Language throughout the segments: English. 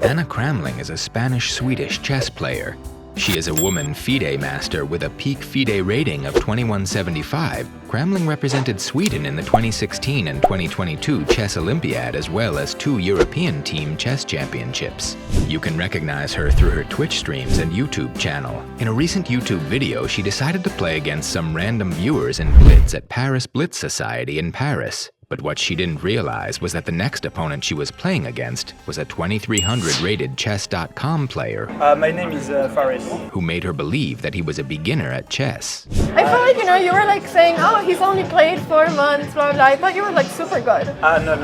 Anna Kramling is a Spanish-Swedish chess player. She is a woman FIDE master with a peak FIDE rating of 2175. Kramling represented Sweden in the 2016 and 2022 Chess Olympiad as well as 2 European Team Chess Championships. You can recognize her through her Twitch streams and YouTube channel. In a recent YouTube video, she decided to play against some random viewers in Blitz at Paris Blitz Society in Paris. But what she didn't realize was that the next opponent she was playing against was a 2300 rated Chess.com player. My name is Fares. Who made her believe that he was a beginner at chess. I feel like, you were like saying, oh, he's only played 4 months, blah, blah. I thought you were like super good. No.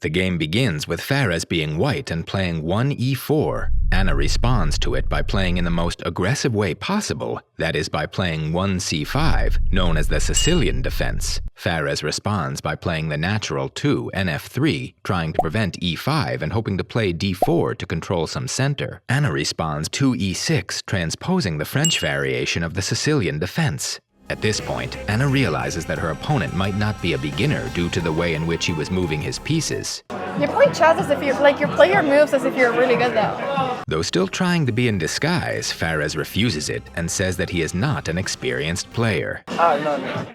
The game begins with Fares being white and playing 1e4. Anna responds to it by playing in the most aggressive way possible, that is by playing 1c5, known as the Sicilian defense. Fares responds by playing the natural 2, nf3, trying to prevent e5 and hoping to play d4 to control some center. Anna responds 2e6, transposing the French variation of the Sicilian defense. At this point, Anna realizes that her opponent might not be a beginner due to the way in which he was moving his pieces. You play chess as if you're like your player moves as if you're really good though. Though still trying to be in disguise, Fares refuses it and says that he is not an experienced player. No.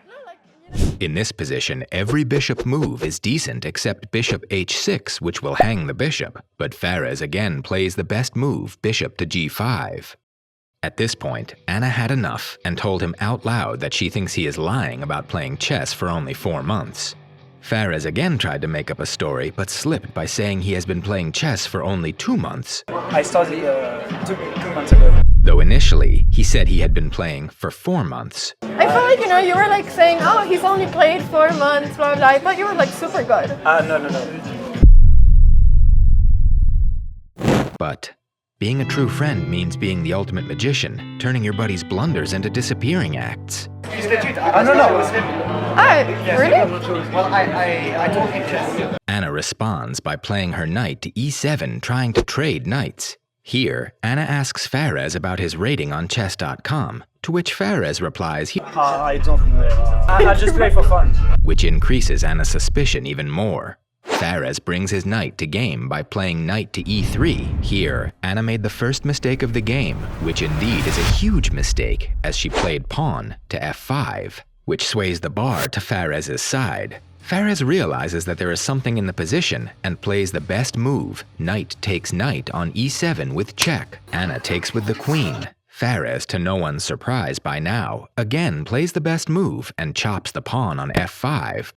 In this position, every bishop move is decent except bishop h6, which will hang the bishop. But Fares again plays the best move, bishop to g5. At this point, Anna had enough and told him out loud that she thinks he is lying about playing chess for only 4 months. Fares again tried to make up a story, but slipped by saying he has been playing chess for only 2 months. I started 2 months ago. Though initially, he said he had been playing for 4 months. I feel like, you were like saying, oh, he's only played 4 months, blah, blah. I thought you were like super good. No. But being a true friend means being the ultimate magician, turning your buddy's blunders into disappearing acts. No. Really? Well, I told him chess. Anna responds by playing her knight to e7, trying to trade knights. Here, Anna asks Fares about his rating on chess.com, to which Fares replies I don't know. I just play for fun. which increases Anna's suspicion even more. Fares brings his knight to game by playing knight to e3. Here, Anna made the first mistake of the game, which indeed is a huge mistake, as she played pawn to f5, which sways the bar to Fares' side. Fares realizes that there is something in the position and plays the best move, knight takes knight on e7 with check. Anna takes with the queen. Fares, to no one's surprise by now, again plays the best move and chops the pawn on f5.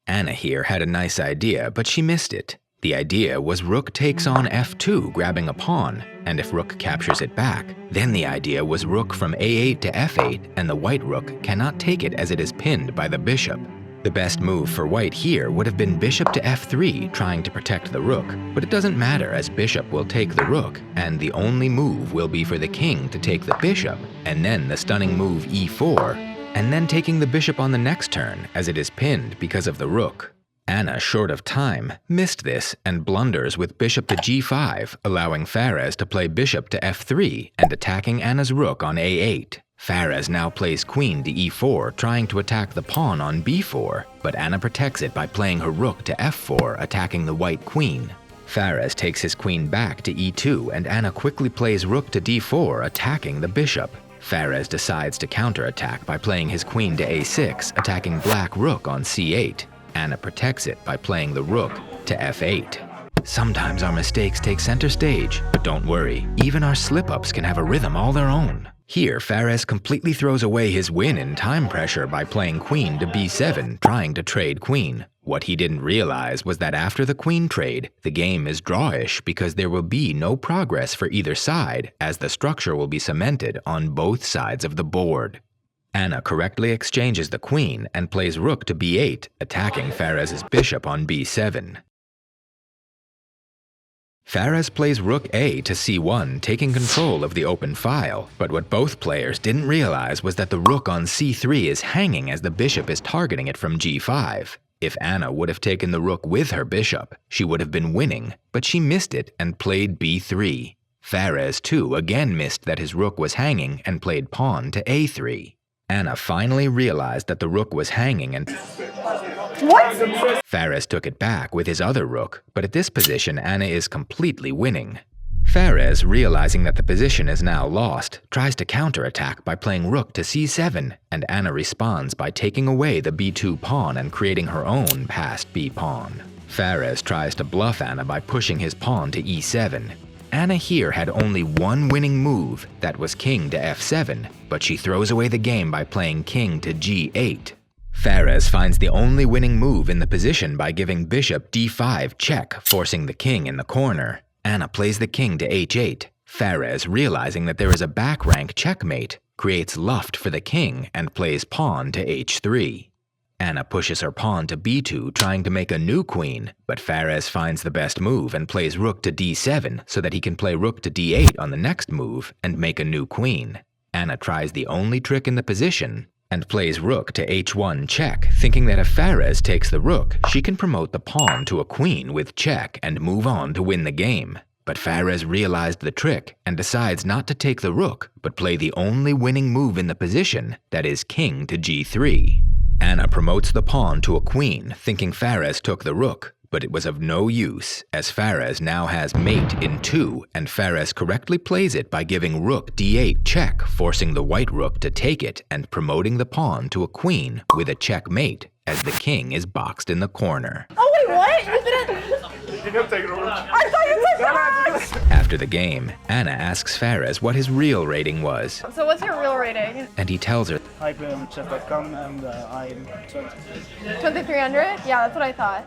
Anna here had a nice idea, but she missed it. The idea was rook takes on f2, grabbing a pawn, and if rook captures it back, then the idea was rook from a8 to f8, and the white rook cannot take it as it is pinned by the bishop. The best move for white here would have been bishop to f3, trying to protect the rook, but it doesn't matter as bishop will take the rook, and the only move will be for the king to take the bishop, and then the stunning move e4, and then taking the bishop on the next turn as it is pinned because of the rook. Anna, short of time, missed this and blunders with bishop to g5, allowing Fares to play bishop to f3 and attacking Anna's rook on a8. Fares now plays queen to e4, trying to attack the pawn on b4, but Anna protects it by playing her rook to f4, attacking the white queen. Fares takes his queen back to e2, and Anna quickly plays rook to d4, attacking the bishop. Fares decides to counterattack by playing his queen to a6, attacking black rook on c8. Anna protects it by playing the rook to f8. Sometimes our mistakes take center stage, but don't worry, even our slip-ups can have a rhythm all their own. Here, Fares completely throws away his win in time pressure by playing queen to b7, trying to trade queen. What he didn't realize was that after the queen trade, the game is drawish because there will be no progress for either side, as the structure will be cemented on both sides of the board. Anna correctly exchanges the queen and plays rook to b8, attacking Fares' bishop on b7. Fares plays rook a to c1, taking control of the open file, but what both players didn't realize was that the rook on c3 is hanging as the bishop is targeting it from g5. If Anna would have taken the rook with her bishop, she would have been winning, but she missed it and played b3. Fares, too, again missed that his rook was hanging and played pawn to a3. Anna finally realized that the rook was hanging and What? Fares took it back with his other rook, but at this position Anna is completely winning. Fares, realizing that the position is now lost, tries to counterattack by playing rook to c7, and Anna responds by taking away the b2 pawn and creating her own passed b pawn. Fares tries to bluff Anna by pushing his pawn to e7. Anna here had only one winning move, that was king to f7, but she throws away the game by playing king to g8. Fares finds the only winning move in the position by giving bishop d5 check, forcing the king in the corner. Anna plays the king to h8. Fares, realizing that there is a back rank checkmate, creates luft for the king and plays pawn to h3. Anna pushes her pawn to b2, trying to make a new queen, but Fares finds the best move and plays rook to d7 so that he can play rook to d8 on the next move and make a new queen. Anna tries the only trick in the position and plays rook to h1 check, thinking that if Fares takes the rook, she can promote the pawn to a queen with check and move on to win the game. But Fares realized the trick and decides not to take the rook, but play the only winning move in the position, that is king to g3. Anna promotes the pawn to a queen, thinking Fares took the rook, but it was of no use, as Fares now has mate in 2, and Fares correctly plays it by giving rook d8 check, forcing the white rook to take it and promoting the pawn to a queen with a checkmate, as the king is boxed in the corner. Oh wait, what? You didn't. I thought you said that. After the game, Anna asks Fares what his real rating was, So what's your real rating? and he tells her I play on chess.com and I'm 20. 2300? Yeah, that's what I thought.